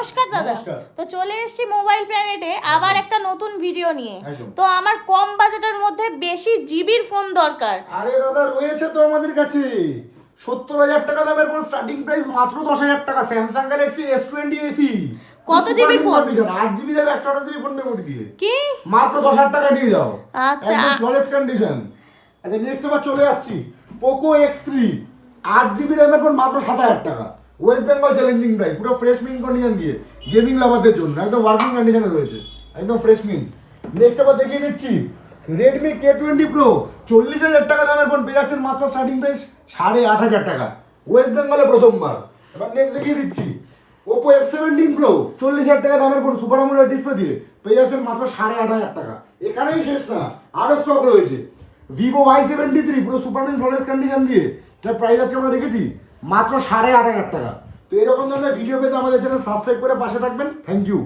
নমস্কার দাদা। তো চলে এসেছি মোবাইল প্ল্যানেটে আবার একটা নতুন ভিডিও নিয়ে। তো আমার কম বাজেটের মধ্যে বেশি জিবির ফোন দরকার। আরে দাদা রয়েছে তো আমাদের কাছে 70,000 টাকা দামের ফোন, স্টার্টিং প্রাইস মাত্র 10,000 টাকা। Samsung Galaxy S20 FE। কত জিবির ফোন? 8 জিবি দেবে, 128 জিবি ফোন মেমোরি দিয়ে। কি মাত্র 10,000 টাকা নিয়ে যাও। আচ্ছা, একদম ফ্ললেস কন্ডিশন। আচ্ছা নেক্সট এবার চলে আসছি পোকো X3 8 জিবি র্যামের ফোন, মাত্র 7,000 টাকা। ওয়েস্ট বেঙ্গল চ্যালেঞ্জিং প্রাইস, পুরো ফ্রেশ মিন্ট কন্ডিশন দিয়ে গেমিং লাভারদের জন্য একদম ওয়ার্কিং কন্ডিশনে রয়েছে, একদম ফ্রেশ মিন্ট। নেক্সট এবার দেখিয়ে দিচ্ছি রেডমি K20 Pro 40,000 টাকা দামের ফোন পেয়ে যাচ্ছেন মাত্র স্টার্টিং প্রাইস 8,500 টাকা, ওয়েস্ট বেঙ্গলে প্রথমবার। এবার নেক্সট দেখিয়ে দিচ্ছি ওপো F17 Pro 40,000 টাকা দামের ফোন, সুপার আমোলেড ডিসপ্লে দিয়ে পেয়ে যাচ্ছেন মাত্র 8,500 টাকা। এখানেই শেষ না, আরও স্টক রয়েছে। ভিভো Y73 পুরো সুপারম্যান ফ্ললেস কন্ডিশন দিয়ে, এটার প্রাইস আজকে আমরা রেখেছি মাত্র 8,500 টাকা। তো এরকম ধরনের ভিডিও পেতে আমাদের চ্যানেল সাবস্ক্রাইব করে পাশে থাকবেন। Thank you.